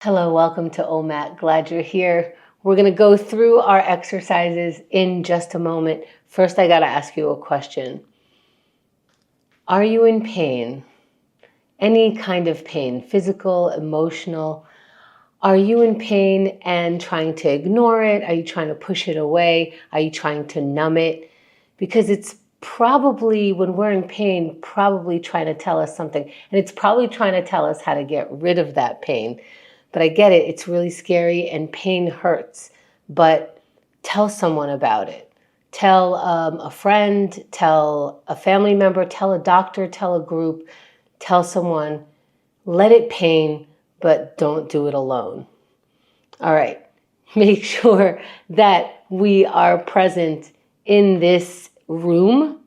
Hello, welcome to OMAT. Glad you're here. We're going to go through our exercises in just a moment. First, I got to ask you a question. Are you in pain? Any kind of pain, physical, emotional? Are you in pain and trying to ignore it? Are you trying to push it away? Are you trying to numb it? Because it's probably, when we're in pain, probably trying to tell us something. And it's probably trying to tell us how to get rid of that pain. But I get it, it's really scary and pain hurts, but tell someone about it. Tell a friend, tell a family member, tell a doctor, tell a group, tell someone, let it pain, but don't do it alone. All right, make sure that we are present in this room,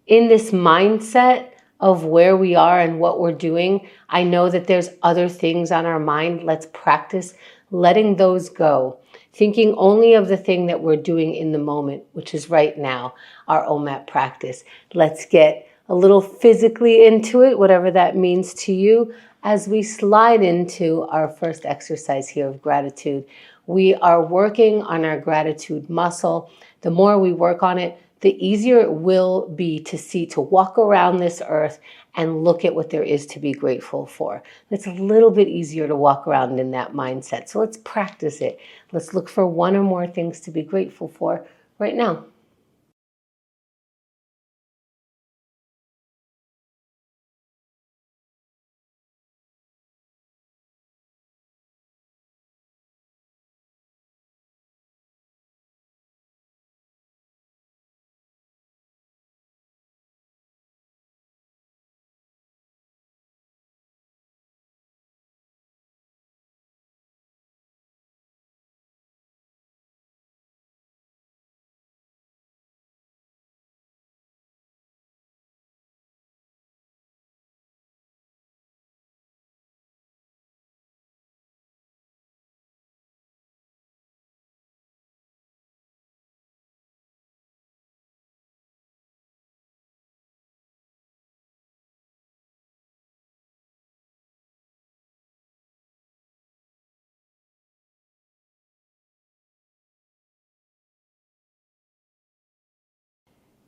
in this mindset of where we are and what we're doing. I know that there's other things on our mind. Let's practice letting those go. Thinking only of the thing that we're doing in the moment, which is right now, our OMAT practice. Let's get a little physically into it, whatever that means to you, as we slide into our first exercise here of gratitude. We are working on our gratitude muscle. The more we work on it, the easier it will be to walk around this earth and look at what there is to be grateful for. It's a little bit easier to walk around in that mindset. So let's practice it. Let's look for one or more things to be grateful for right now.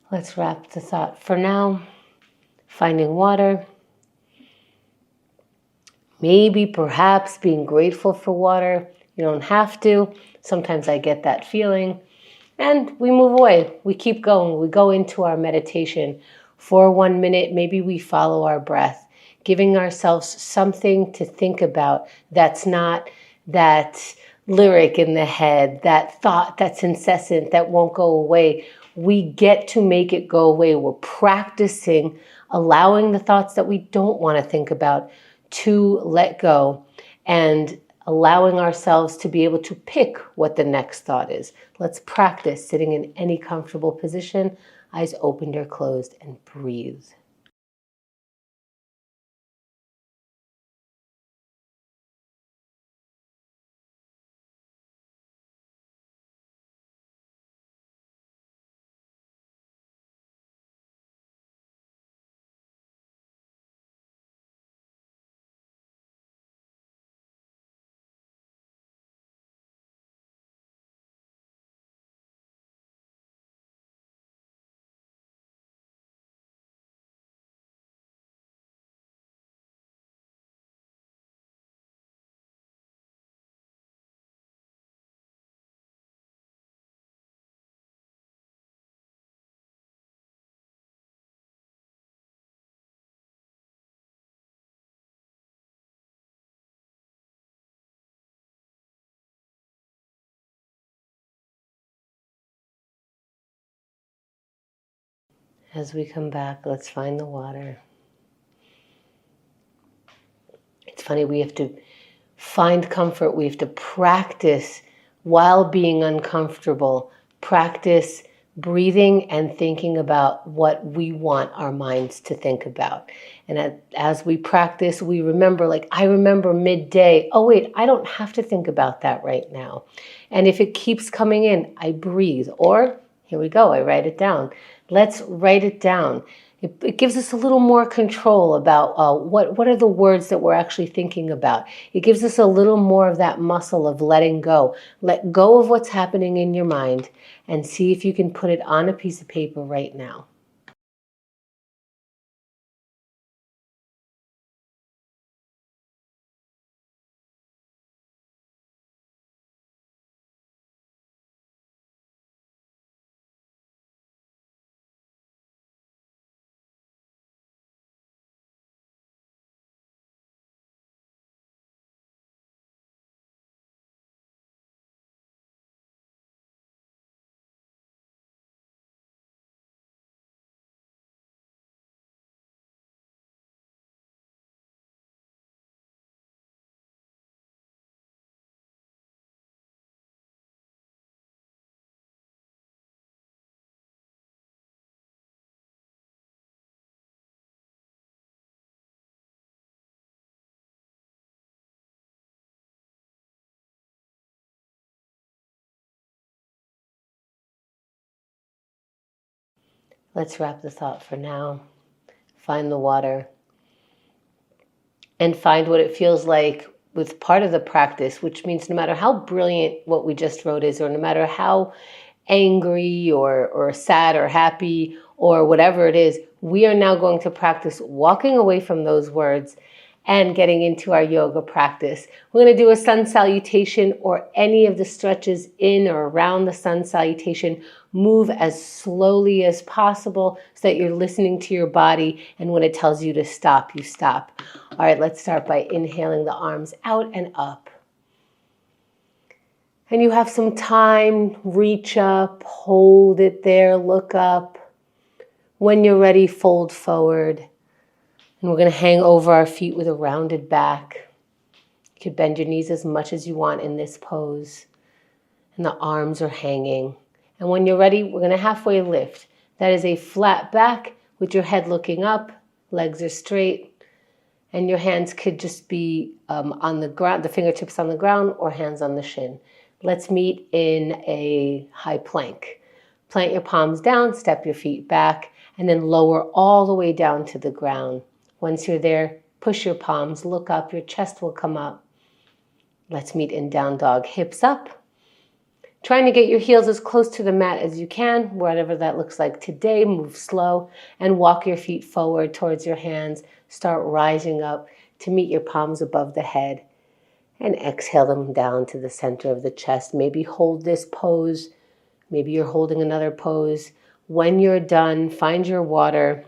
Let's wrap the thought for now. Finding water. Maybe, perhaps, being grateful for water. You don't have to. Sometimes I get that feeling. And we move away. We keep going. We go into our meditation for 1 minute. Maybe we follow our breath, giving ourselves something to think about that's not that lyric in the head, that thought that's incessant, that won't go away. We get to make it go away. We're practicing allowing the thoughts that we don't want to think about to let go and allowing ourselves to be able to pick what the next thought is. Let's practice sitting in any comfortable position, eyes opened or closed, and breathe. As we come back, let's find the water. It's funny, we have to find comfort. We have to practice while being uncomfortable. Practice breathing and thinking about what we want our minds to think about. And as we practice, we remember, like I remember midday, oh wait, I don't have to think about that right now. And if it keeps coming in, I breathe. Or here we go, I write it down. Let's write it down. It gives us a little more control about what are the words that we're actually thinking about. It gives us a little more of that muscle of letting go. Let go of what's happening in your mind and see if you can put it on a piece of paper right now. Let's wrap the thought for now. Find the water and find what it feels like with part of the practice, which means no matter how brilliant what we just wrote is, or no matter how angry or sad or happy or whatever it is, we are now going to practice walking away from those words and getting into our yoga practice. We're going to do a sun salutation or any of the stretches in or around the sun salutation. Move as slowly as possible so that you're listening to your body, and when it tells you to stop, you stop. All right, let's start by inhaling the arms out and up. And you have some time, reach up, hold it there, look up. When you're ready, fold forward. And we're going to hang over our feet with a rounded back. You could bend your knees as much as you want in this pose. And the arms are hanging. And when you're ready, we're going to halfway lift. That is a flat back with your head looking up, legs are straight. And your hands could just be on the ground, the fingertips on the ground, or hands on the shin. Let's meet in a high plank. Plant your palms down, step your feet back, and then lower all the way down to the ground. Once you're there, push your palms, look up, your chest will come up. Let's meet in down dog, hips up. Trying to get your heels as close to the mat as you can, whatever that looks like today. Move slow and walk your feet forward towards your hands. Start rising up to meet your palms above the head. And exhale them down to the center of the chest. Maybe hold this pose. Maybe you're holding another pose. When you're done, find your water.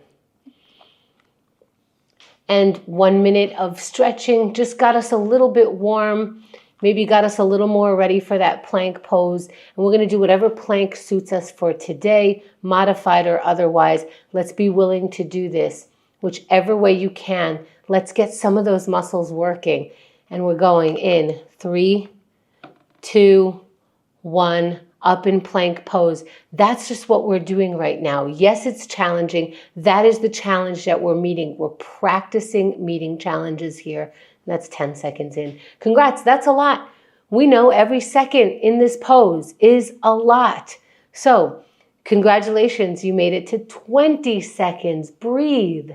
And 1 minute of stretching just got us a little bit warm. Maybe got us a little more ready for that plank pose. And we're going to do whatever plank suits us for today, modified or otherwise. Let's be willing to do this. Whichever way you can, let's get some of those muscles working. And we're going in 3, 2, 1, up in plank pose. That's just what we're doing right now. Yes, it's challenging. That is the challenge that we're meeting. We're practicing meeting challenges here. That's 10 seconds in. Congrats, that's a lot. We know every second in this pose is a lot. So, congratulations, you made it to 20 seconds. Breathe.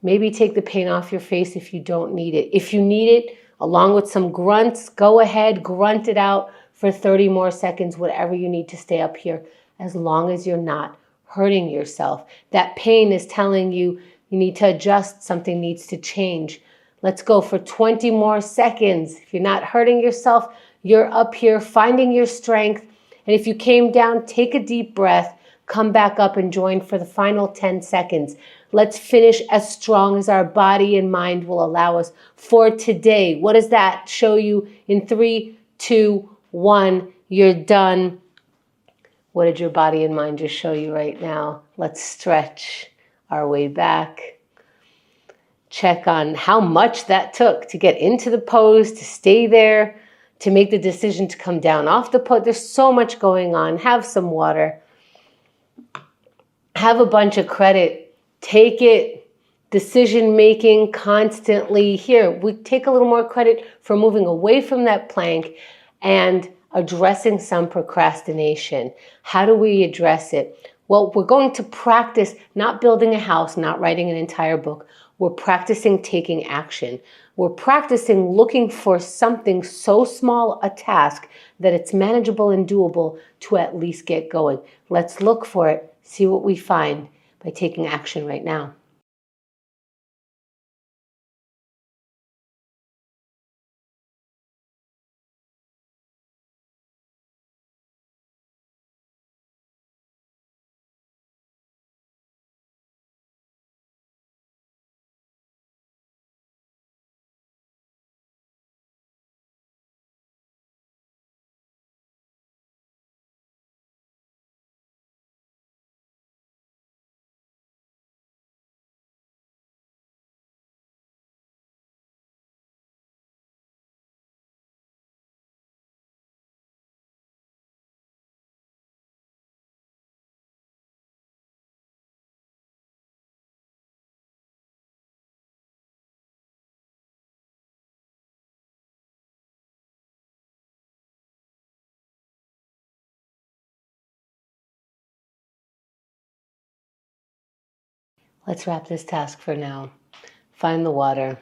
Maybe take the pain off your face if you don't need it. If you need it, along with some grunts, go ahead, grunt it out for 30 more seconds, whatever you need to stay up here, as long as you're not hurting yourself. That pain is telling you you need to adjust, something needs to change. Let's go for 20 more seconds. If you're not hurting yourself, you're up here finding your strength. And if you came down, take a deep breath, come back up and join for the final 10 seconds. Let's finish as strong as our body and mind will allow us for today. What does that show you in 3, 2, 1? You're done. What did your body and mind just show you right now? Let's stretch our way back. Check on how much that took to get into the pose, to stay there, to make the decision to come down off the pose. There's so much going on. Have some water. Have a bunch of credit. Take it. Decision making constantly. Here, we take a little more credit for moving away from that plank and addressing some procrastination. How do we address it? Well, we're going to practice not building a house, not writing an entire book. We're practicing taking action. We're practicing looking for something so small a task that it's manageable and doable to at least get going. Let's look for it, see what we find by taking action right now. Let's wrap this task for now. Find the water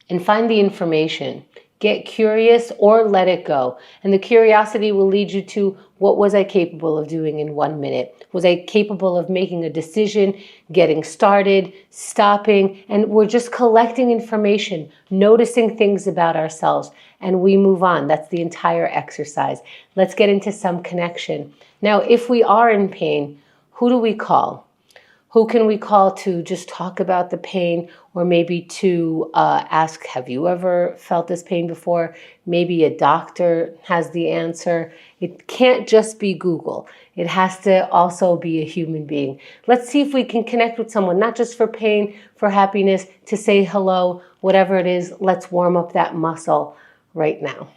and find the information. Get curious or let it go. And the curiosity will lead you to, what was I capable of doing in 1 minute? Was I capable of making a decision, getting started, stopping? And we're just collecting information, noticing things about ourselves, and we move on. That's the entire exercise. Let's get into some connection. Now, if we are in pain, who do we call? Who can we call to just talk about the pain, or maybe to ask, have you ever felt this pain before? Maybe a doctor has the answer. It can't just be Google. It has to also be a human being. Let's see if we can connect with someone, not just for pain, for happiness, to say hello, whatever it is. Let's warm up that muscle right now.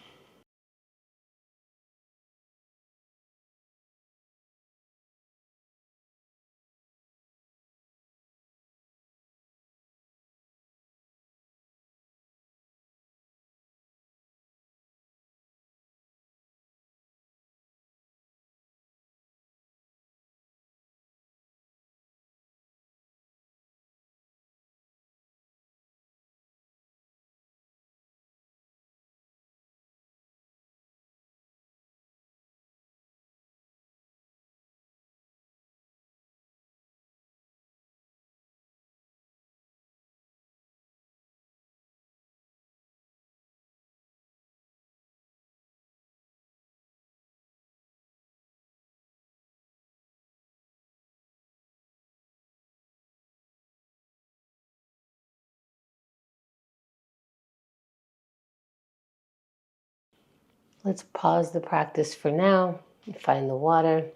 Let's pause the practice for now and find the water.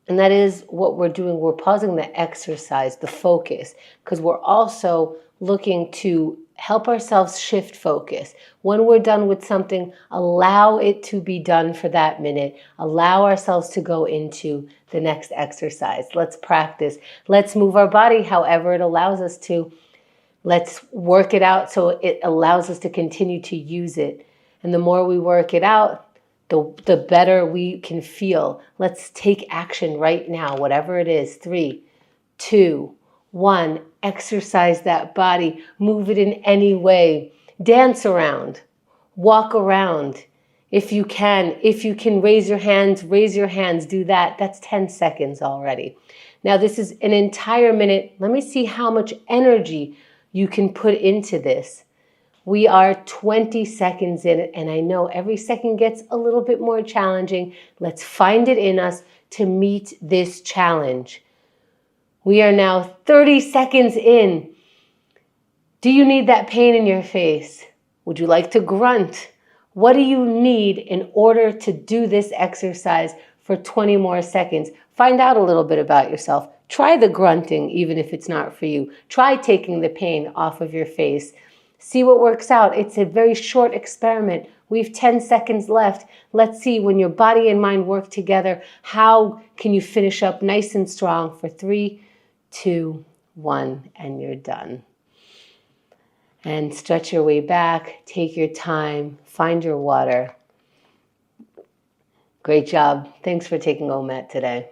And that is what we're doing. We're pausing the exercise, the focus, because we're also looking to help ourselves shift focus. When we're done with something, allow it to be done for that minute. Allow ourselves to go into the next exercise. Let's practice. Let's move our body however it allows us to. Let's work it out so it allows us to continue to use it. And the more we work it out, the better we can feel. Let's take action right now, whatever it is. 3, 2, 1. Exercise that body. Move it in any way. Dance around. Walk around. If you can raise your hands, do that. That's 10 seconds already. Now this is an entire minute. Let me see how much energy you can put into this. We are 20 seconds in it, and I know every second gets a little bit more challenging. Let's find it in us to meet this challenge. We are now 30 seconds in. Do you need that pain in your face? Would you like to grunt? What do you need in order to do this exercise for 20 more seconds? Find out a little bit about yourself. Try the grunting, even if it's not for you. Try taking the pain off of your face. See what works out. It's a very short experiment. We have 10 seconds left. Let's see, when your body and mind work together, how can you finish up nice and strong for 3, 2, 1, and you're done. And stretch your way back. Take your time. Find your water. Great job. Thanks for taking OMAT today.